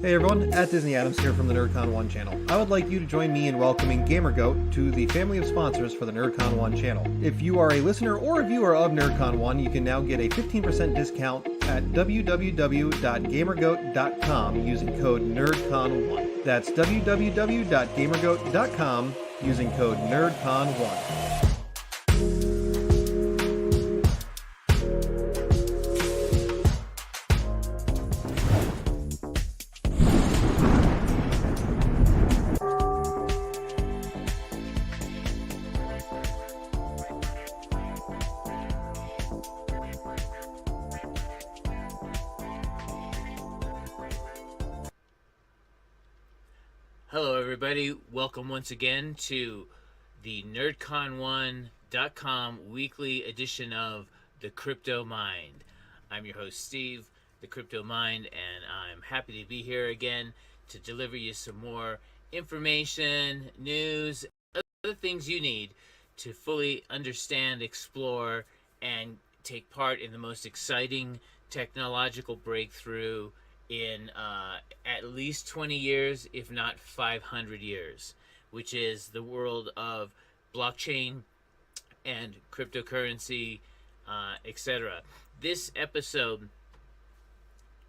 Hey everyone, at Disney Adams here from the NerdCon 1 channel. I would like you to join me in welcoming GamerGoat to the family of sponsors for the NerdCon 1 channel. If you are a listener or a viewer of NerdCon 1, you can now get a 15% discount at www.gamergoat.com using code NerdCon1. That's www.gamergoat.com using code NerdCon1. Hello everybody, welcome once again to the nerdcon1.com weekly edition of The Crypto Mind. I'm your host Steve, The Crypto Mind, and I'm happy to be here again to deliver you some more information, news, other things you need to fully understand, explore, and take part in the most exciting technological breakthrough in at least 20 years, if not 500 years, which is the world of blockchain and cryptocurrency, etc. This episode,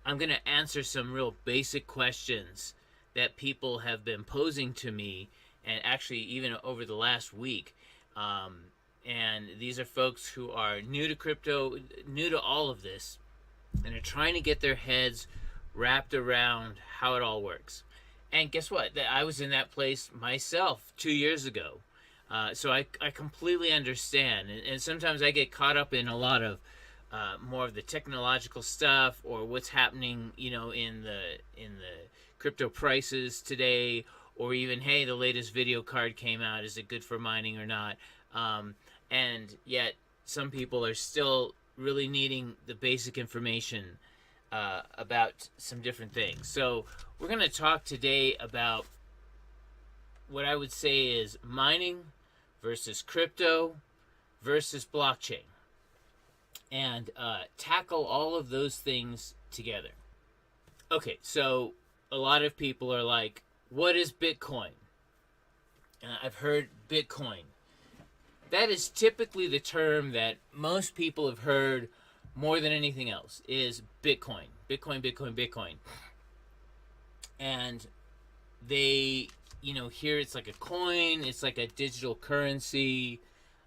I'm going to answer some real basic questions that people have been posing to me, and actually even over the last week. And these are folks who are new to crypto, new to all of this, and are trying to get their heads wrapped around how it all works. And guess what? I was in that place myself 2 years ago. So I completely understand. And sometimes I get caught up in a lot of more of the technological stuff, or what's happening, in the crypto prices today, or even, hey, the latest video card came out. Is it good for mining or not? And yet some people are still really needing the basic information about some different things. So we're going to talk today about what I would say is mining versus crypto versus blockchain, and tackle all of those things together. Okay, so a lot of people are like, what is Bitcoin? I've heard Bitcoin. That is typically the term that most people have heard more than anything else, is Bitcoin. Bitcoin. And they, hear it's like a coin, it's like a digital currency,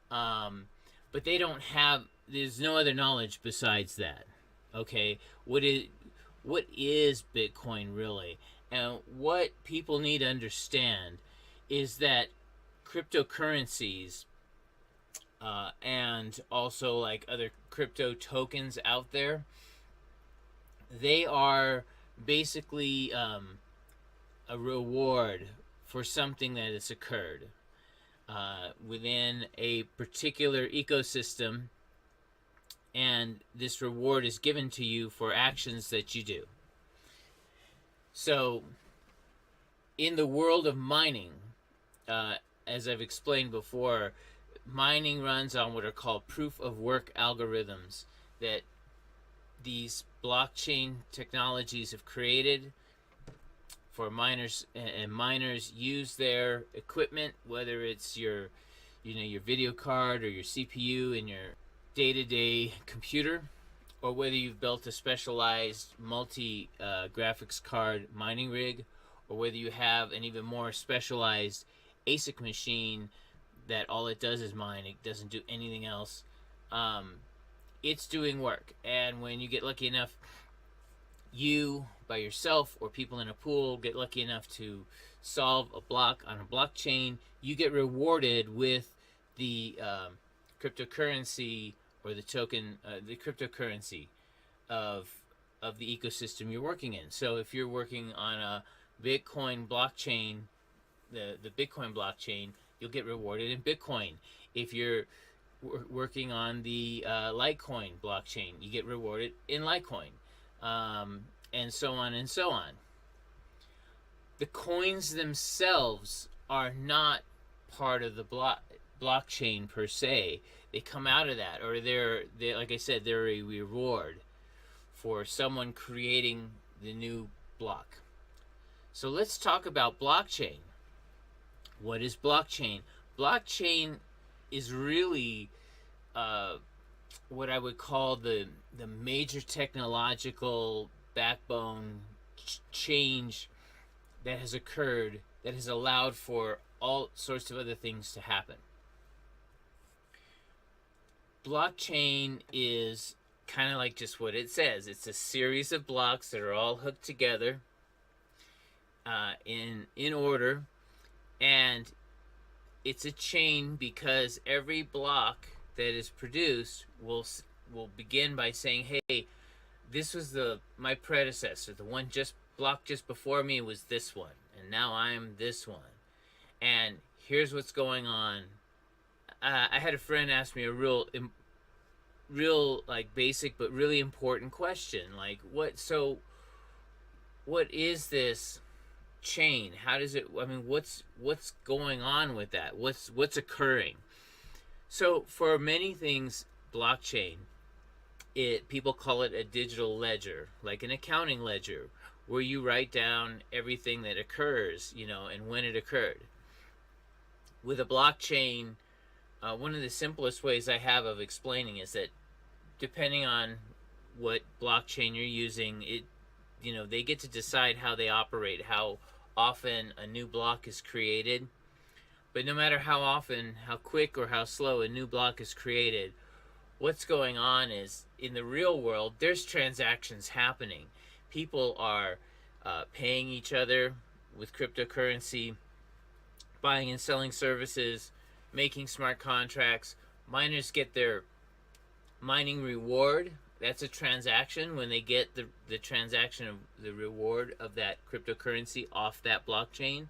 but they don't have, there's no other knowledge besides that. Okay, what is Bitcoin really? And what people need to understand is that cryptocurrencies, and also like other crypto tokens out there, they are basically a reward for something that has occurred within a particular ecosystem, and this reward is given to you for actions that you do. So in the world of mining, as I've explained before, mining runs on what are called proof-of-work algorithms that these blockchain technologies have created for miners, and miners use their equipment, whether it's your video card or your CPU in your day-to-day computer, or whether you've built a specialized multi-graphics card mining rig, or whether you have an even more specialized ASIC machine that all it does is mine. It doesn't do anything else. It's doing work. And when you get lucky enough, you by yourself or people in a pool get lucky enough to solve a block on a blockchain, you get rewarded with the cryptocurrency, or the token, the cryptocurrency of the ecosystem you're working in. So if you're working on a Bitcoin blockchain, the Bitcoin blockchain, you'll get rewarded in Bitcoin. If you're working on the Litecoin blockchain, you get rewarded in Litecoin, and so on and so on. The coins themselves are not part of the blockchain per se. They come out of that, or they're like I said, they're a reward for someone creating the new block. So let's talk about blockchain. What is blockchain? Blockchain is really uh, what I would call the major technological backbone change that has occurred that has allowed for all sorts of other things to happen. Blockchain is kind of like just what it says. It's a series of blocks that are all hooked together in order, and it's a chain because every block that is produced will begin by saying, "Hey, this was my predecessor. The one just before me was this one, and now I'm this one. And here's what's going on." I had a friend ask me a real like basic but really important question, like what is this chain? How does it? I mean, what's going on with that? What's occurring? So for many things, blockchain, people call it a digital ledger, like an accounting ledger, where you write down everything that occurs, and when it occurred. With a blockchain, one of the simplest ways I have of explaining is that depending on what blockchain you're using, they get to decide how they operate, how often a new block is created. But no matter how often, how quick, or how slow a new block is created, what's going on is in the real world, there's transactions happening. People are paying each other with cryptocurrency, buying and selling services, making smart contracts. Miners get their mining reward. That's a transaction when they get the transaction of the reward of that cryptocurrency off that blockchain.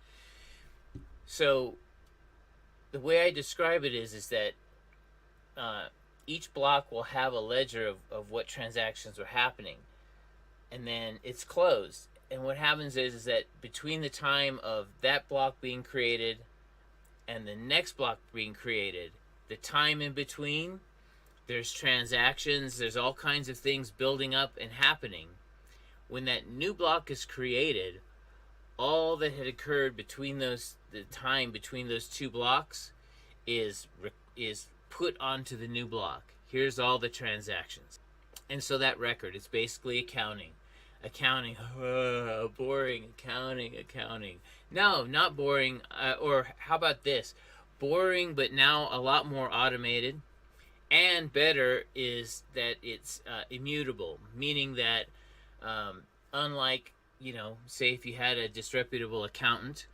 So the way I describe it is that each block will have a ledger of what transactions are happening, and then it's closed. And what happens is that between the time of that block being created and the next block being created, the time in between, there's transactions, there's all kinds of things building up and happening. When that new block is created, all that had occurred between the time between those two blocks is put onto the new block. Here's all the transactions. And so that record, it's basically accounting. Boring accounting. No, not boring. Or how about this? Boring, but now a lot more automated. And better is that it's immutable, meaning that unlike, say if you had a disreputable accountant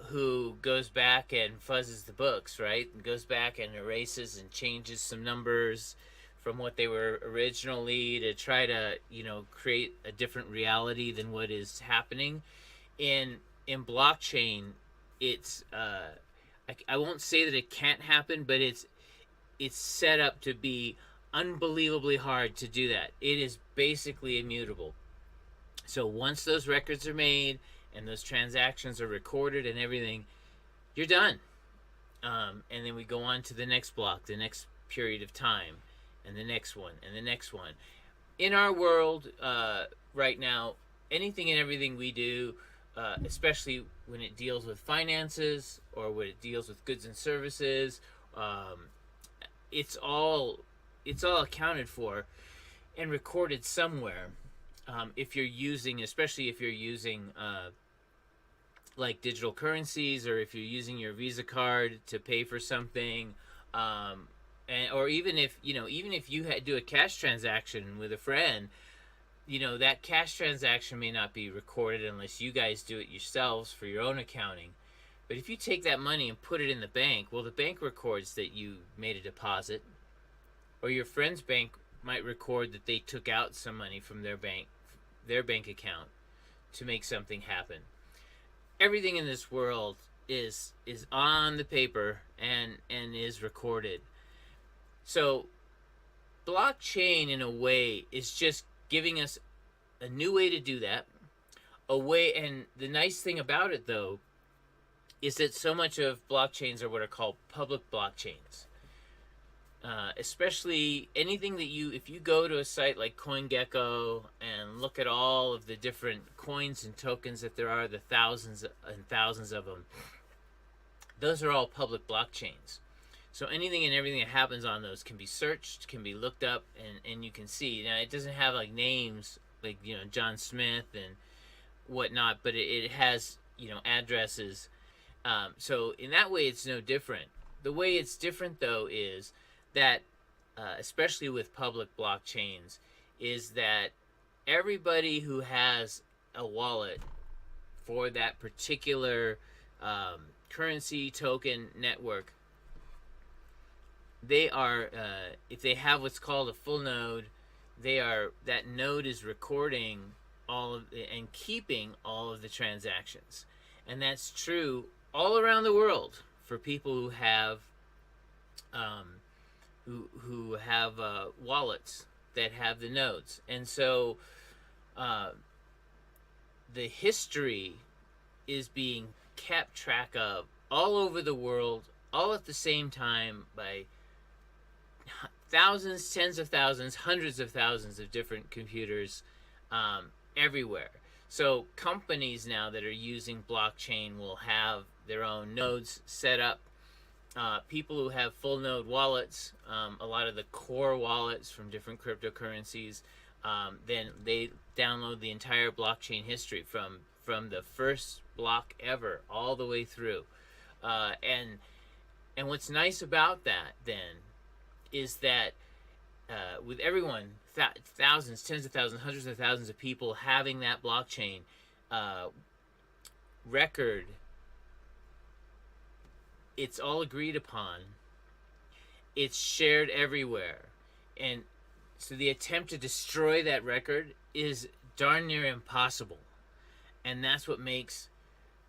who goes back and fuzzes the books, right? And goes back and erases and changes some numbers from what they were originally to try to, create a different reality than what is happening. In blockchain, it's I won't say that it can't happen, but it's set up to be unbelievably hard to do that. It is basically immutable. So once those records are made and those transactions are recorded and everything, you're done. And then we go on to the next block, the next period of time, and the next one, and the next one. In our world right now, anything and everything we do, especially when it deals with finances or when it deals with goods and services, it's all accounted for and recorded somewhere. If you're using, especially if you're using like digital currencies, or if you're using your Visa card to pay for something, or even if you do a cash transaction with a friend, that cash transaction may not be recorded unless you guys do it yourselves for your own accounting. But if you take that money and put it in the bank, well, the bank records that you made a deposit, or your friend's bank might record that they took out some money from their bank account to make something happen. Everything in this world is on the paper and is recorded. So blockchain, in a way, is just giving us a new way to do that. And the nice thing about it, though, is that so much of blockchains are what are called public blockchains. especially anything that if you go to a site like CoinGecko and look at all of the different coins and tokens that there are, the thousands and thousands of them, those are all public blockchains. So anything and everything that happens on those can be searched, can be looked up, and you can see. Now, it doesn't have like names like, John Smith and whatnot, but it has, addresses. So in that way, it's no different. The way it's different, though, is that, especially with public blockchains, is that everybody who has a wallet for that particular currency token network, they are, if they have what's called a full node, that node is recording all of and keeping all of the transactions, and that's true all around the world for people who have who have wallets that have the nodes. And so the history is being kept track of all over the world, all at the same time, by thousands, tens of thousands, hundreds of thousands of different computers everywhere. So companies now that are using blockchain will have their own nodes set up. People who have full node wallets, a lot of the core wallets from different cryptocurrencies, then they download the entire blockchain history from the first block ever all the way through. And what's nice about that then is that with everyone, thousands, tens of thousands, hundreds of thousands of people having that blockchain record, it's all agreed upon. It's shared everywhere. And so the attempt to destroy that record is darn near impossible. And that's what makes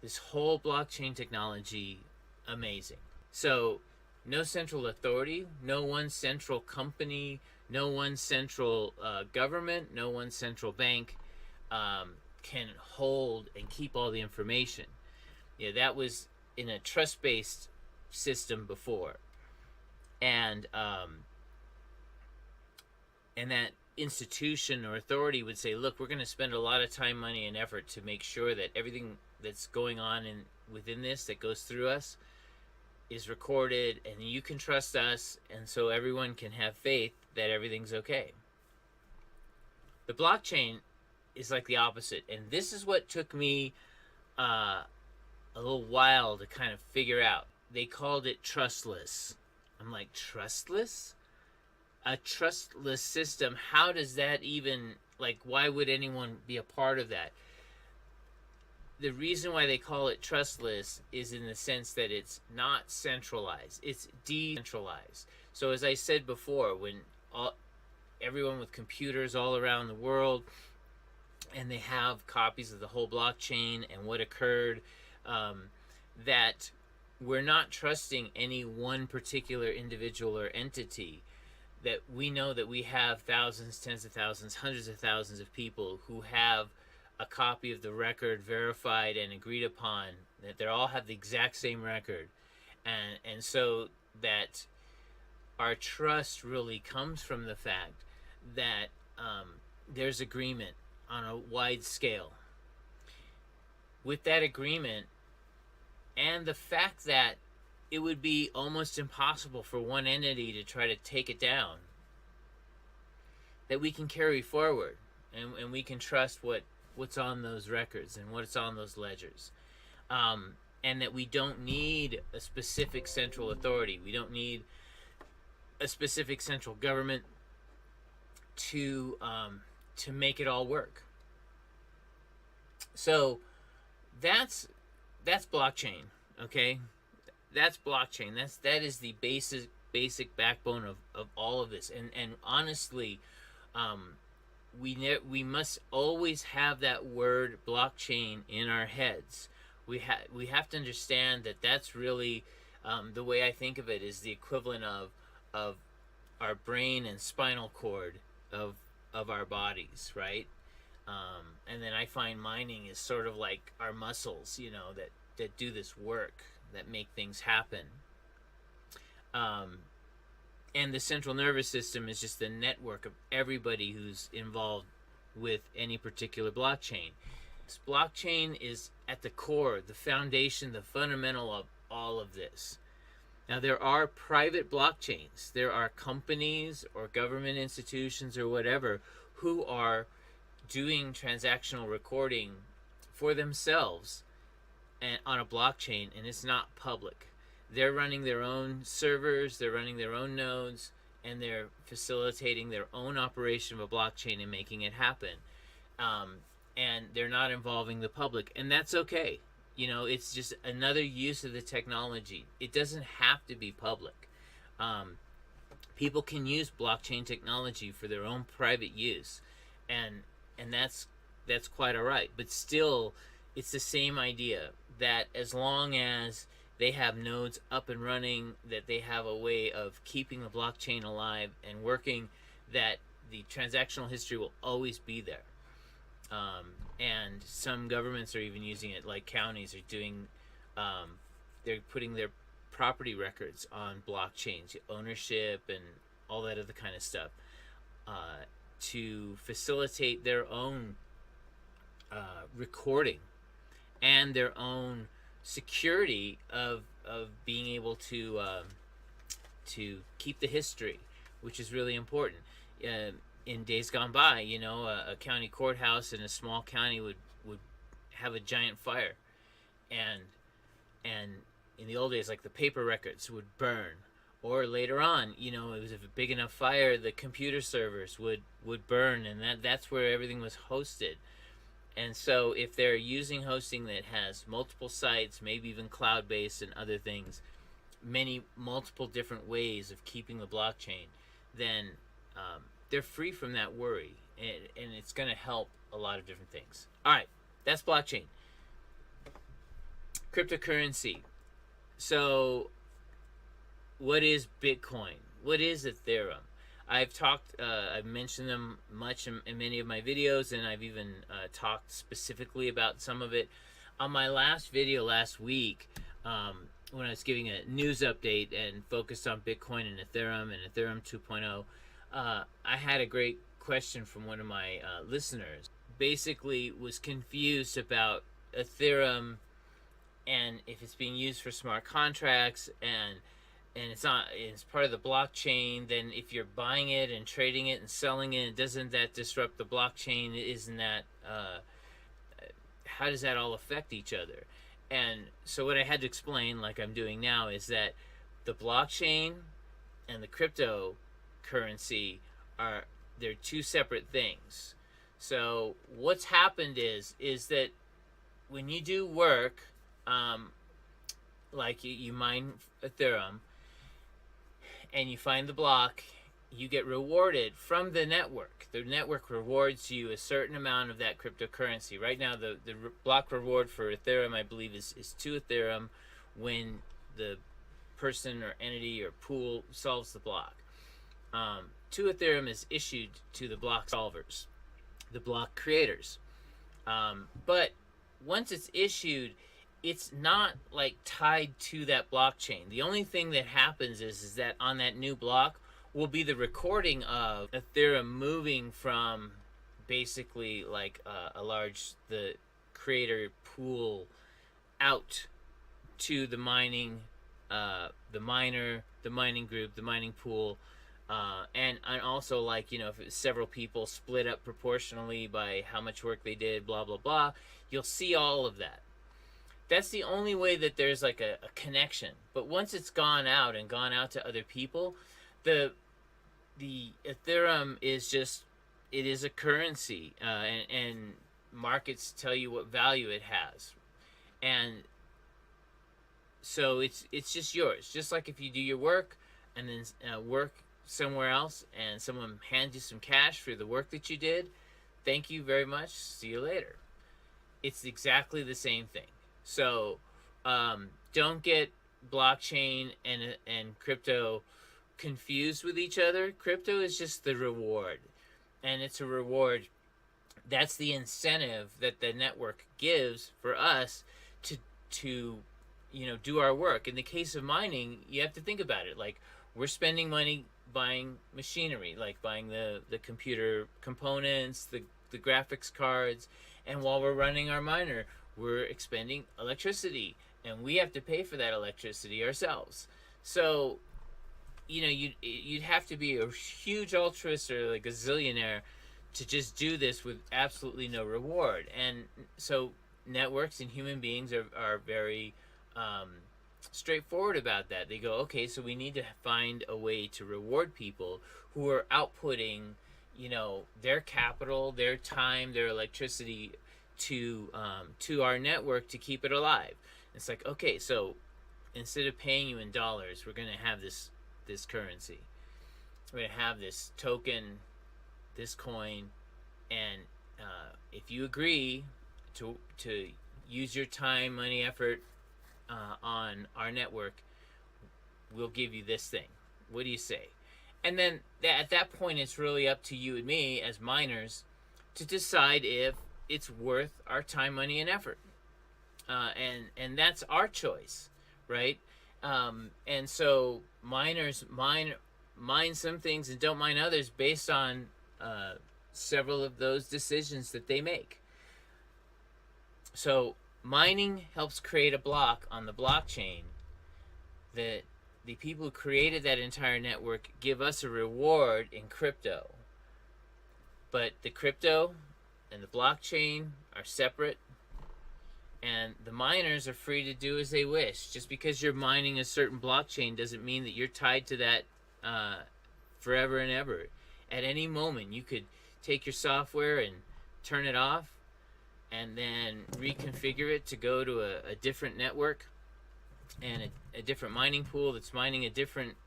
this whole blockchain technology amazing. So no central authority, no one central company, no one central government, no one central bank can hold and keep all the information. That was in a trust-based system before, and that institution or authority would say, look, we're going to spend a lot of time, money, and effort to make sure that everything that's going on within this that goes through us is recorded, and you can trust us, and so everyone can have faith that everything's okay. The blockchain is like the opposite, and this is what took me a little while to kind of figure out. They called it trustless. I'm like, trustless? A trustless system? How does that even, why would anyone be a part of that? The reason why they call it trustless is in the sense that it's not centralized. It's decentralized. So as I said before, when everyone with computers all around the world, and they have copies of the whole blockchain and what occurred, that we're not trusting any one particular individual or entity. That we know that we have thousands, tens of thousands, hundreds of thousands of people who have a copy of the record verified and agreed upon, that they all have the exact same record, and so that our trust really comes from the fact that there's agreement on a wide scale. With that agreement and the fact that it would be almost impossible for one entity to try to take it down, that we can carry forward, and we can trust what's on those records and what's on those ledgers, and that we don't need a specific central authority. We don't need a specific central government to make it all work. So that's blockchain, okay? That's blockchain. That is the basic backbone of all of this. And honestly, we must always have that word blockchain in our heads. We have to understand that that's really the way I think of it is the equivalent of our brain and spinal cord of our bodies, right? And then I find mining is sort of like our muscles, that do this work, that make things happen. And the central nervous system is just the network of everybody who's involved with any particular blockchain. This blockchain is at the core, the foundation, the fundamental of all of this. Now, there are private blockchains. There are companies or government institutions or whatever who are doing transactional recording for themselves and on a blockchain, and it's not public. They're running their own servers, they're running their own nodes, and they're facilitating their own operation of a blockchain and making it happen. And they're not involving the public, and that's okay. You know, it's just another use of the technology. It doesn't have to be public. People can use blockchain technology for their own private use, and that's quite all right. But still, it's the same idea that as long as they have nodes up and running, that they have a way of keeping the blockchain alive and working, that the transactional history will always be there. And some governments are even using it, like counties are doing, they're putting their property records on blockchains, ownership and all that other kind of stuff, to facilitate their own recording and their own security of being able to keep the history, which is really important. In days gone by, you know, a county courthouse in a small county would have a giant fire, and in the old days, like, the paper records would burn, or later on, you know, it was a big enough fire, the computer servers would burn, and that's where everything was hosted. And so if they're using hosting that has multiple sites, maybe even cloud-based and other things, multiple different ways of keeping the blockchain, then they're free from that worry, and it's going to help a lot of different things. All right, that's blockchain. Cryptocurrency. So what is Bitcoin? What is Ethereum? I've mentioned them much in many of my videos, and I've even talked specifically about some of it. On my last video last week, when I was giving a news update and focused on Bitcoin and Ethereum 2.0, I had a great question from one of my listeners. Basically was confused about Ethereum and if it's being used for smart contracts, and it's part of the blockchain. Then if you're buying it and trading it and selling it, doesn't that disrupt the blockchain? Isn't that how does that all affect each other? And so what I had to explain, like I'm doing now, is that the blockchain and the cryptocurrency they're two separate things. So what's happened is that when you do work, like you mine Ethereum and you find the block, you get rewarded from the network. The network rewards you a certain amount of that cryptocurrency. Right now, the block reward for Ethereum, I believe, is 2 Ethereum when the person or entity or pool solves the block. 2 Ethereum is issued to the block solvers, the block creators. But once it's issued, it's not like tied to that blockchain. The only thing that happens is that on that new block will be the recording of Ethereum moving from basically like the creator pool out to the mining, the miner, the mining group, the mining pool, and also, like, you know, if it's several people split up proportionally by how much work they did, blah blah blah, you'll see all of that. That's the only way that there's like a connection. But once it's gone out to other people, the Ethereum is just, it is a currency, and markets tell you what value it has, and so it's just yours. Just like if you do your work and then work somewhere else, and someone hands you some cash for the work that you did, thank you very much, see you later. It's exactly the same thing. So don't get blockchain and crypto confused with each other. Crypto is just the reward, and it's a reward. That's the incentive that the network gives for us to do our work. In the case of mining, you have to think about it. Like, we're spending money buying machinery, like buying the computer components, the graphics cards, and while we're running our miner, we're expending electricity, and we have to pay for that electricity ourselves. So, you'd have to be a huge altruist or like a zillionaire to just do this with absolutely no reward. And so networks and human beings are very straightforward about that. They go, okay, so we need to find a way to reward people who are outputting, their capital, their time, their electricity to our network to keep it alive. It's like, okay, so instead of paying you in dollars, we're going to have this currency. We're going to have this token, this coin, and if you agree to use your time, money, effort on our network, we'll give you this thing. What do you say? And then at that point, it's really up to you and me as miners to decide if it's worth our time, money, and effort. And that's our choice, right? And so miners mine some things and don't mine others based on several of those decisions that they make. So mining helps create a block on the blockchain that the people who created that entire network give us a reward in crypto. But the crypto and the blockchain are separate, and the miners are free to do as they wish. Just because you're mining a certain blockchain doesn't mean that you're tied to that forever and ever. At any moment, you could take your software and turn it off and then reconfigure it to go to a different network and a different mining pool that's mining a different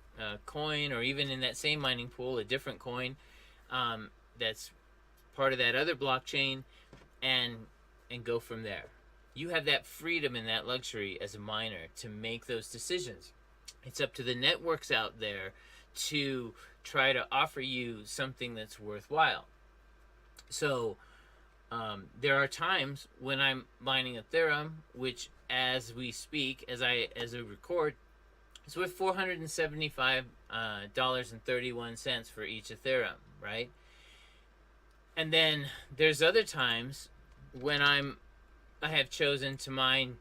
coin, or even in that same mining pool, a different coin that's part of that other blockchain, and go from there. You have that freedom and that luxury as a miner to make those decisions. It's up to the networks out there to try to offer you something that's worthwhile. So there are times when I'm mining Ethereum, which as we speak, as I record, it's worth $475.31 for each Ethereum, right? And then there's other times when I have chosen to mine.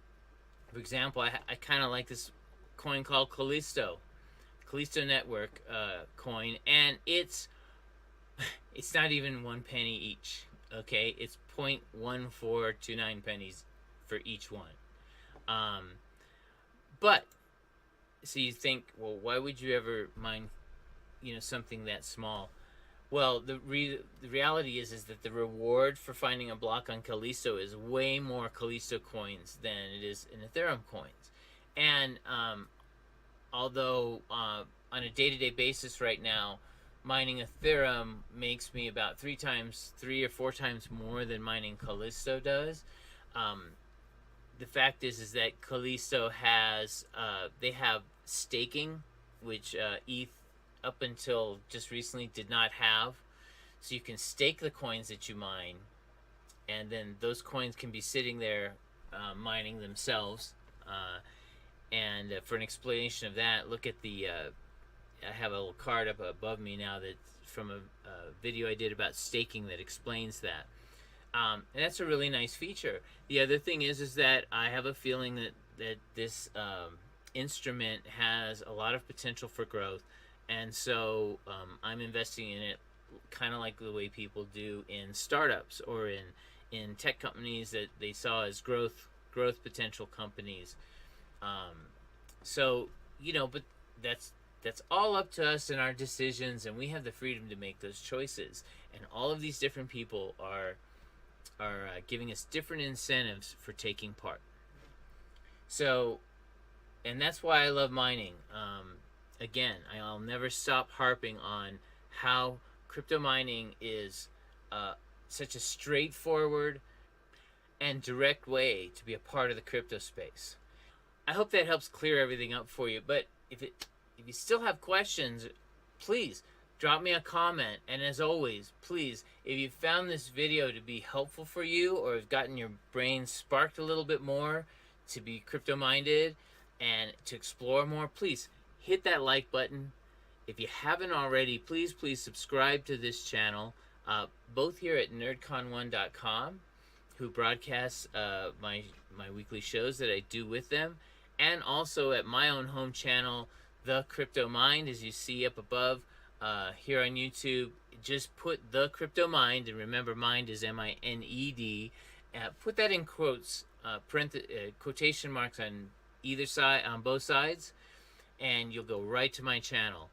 For example, I kind of like this coin called Callisto Network coin, and it's not even 1 penny each. Okay, it's 0.1429 pennies for each one. But so you think, well, why would you ever mine, something that small? Well, the reality is that the reward for finding a block on Callisto is way more Callisto coins than it is in Ethereum coins. And although on a day-to-day basis right now, mining Ethereum makes me about 3 or 4 times more than mining Callisto does. The fact is that Callisto has they have staking, which ETH up until just recently did not have. So you can stake the coins that you mine, and then those coins can be sitting there mining themselves. And for an explanation of that, look at I have a little card up above me now that's from a video I did about staking that explains that. And that's a really nice feature. The other thing is that I have a feeling that this instrument has a lot of potential for growth. And so I'm investing in it kind of like the way people do in startups or in tech companies that they saw as growth potential companies. So, but that's all up to us and our decisions, and we have the freedom to make those choices. And all of these different people are giving us different incentives for taking part. So, and that's why I love mining. Again, I'll never stop harping on how crypto mining is such a straightforward and direct way to be a part of the crypto space. I hope that helps clear everything up for you. But if you still have questions, please drop me a comment. And as always, please, if you found this video to be helpful for you, or have gotten your brain sparked a little bit more to be crypto minded and to explore more, please hit that like button. If you haven't already, please subscribe to this channel, both here at nerdcon1.com, who broadcasts my weekly shows that I do with them, and also at my own home channel, The Crypto Mind, as you see up above here on YouTube. Just put The Crypto Mind, and remember, mind is MINED. Put that in quotes, quotation marks on either side, on both sides, and you'll go right to my channel.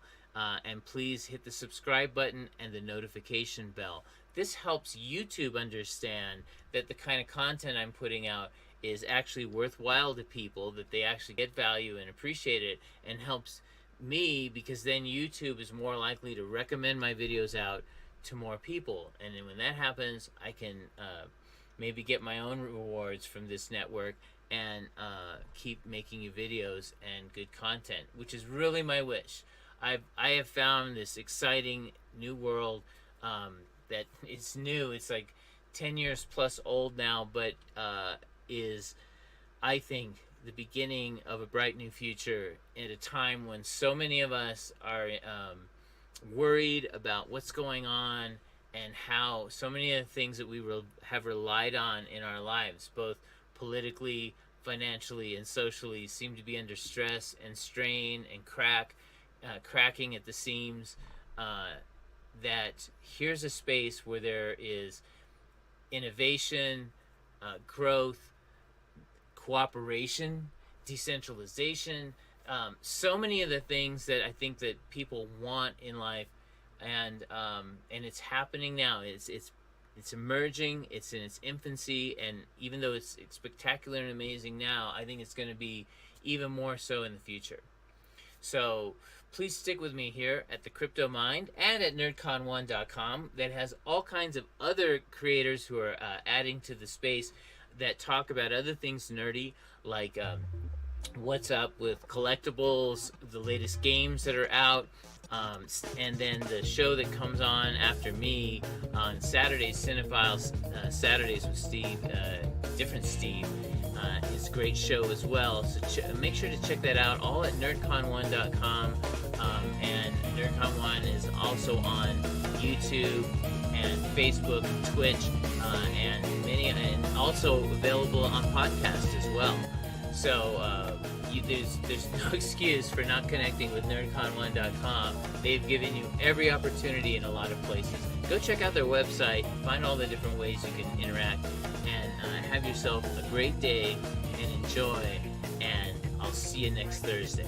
And please hit the subscribe button and the notification bell. This helps YouTube understand that the kind of content I'm putting out is actually worthwhile to people, that they actually get value and appreciate it, and helps me, because then YouTube is more likely to recommend my videos out to more people. And then when that happens, I can maybe get my own rewards from this network and keep making you videos and good content, which is really my wish. I have found this exciting new world that it's new. It's like 10 years plus old now, but is, I think, the beginning of a bright new future at a time when so many of us are worried about what's going on, and how so many of the things that we have relied on in our lives, both politically, financially, and socially, seem to be under stress and strain and cracking at the seams. That here's a space where there is innovation, growth, cooperation, decentralization, so many of the things that I think that people want in life, and it's happening now. It's emerging. It's in its infancy, and even though it's spectacular and amazing now, I think it's going to be even more so in the future. So please stick with me here at the Crypto Mind and at nerdcon1.com, that has all kinds of other creators who are adding to the space, that talk about other things nerdy, like what's up with collectibles, the latest games that are out, and then the show that comes on after me on Saturdays, Cinephiles Saturdays with Steve, different Steve. It's a great show as well, so make sure to check that out, all at nerdcon1.com. And NerdCon1 is also on YouTube and Facebook, Twitch, and also available on podcast as well. So there's no excuse for not connecting with nerdcon1.com. They've given you every opportunity in a lot of places. Go check out their website, find all the different ways you can interact, and have yourself a great day and enjoy. And I'll see you next Thursday.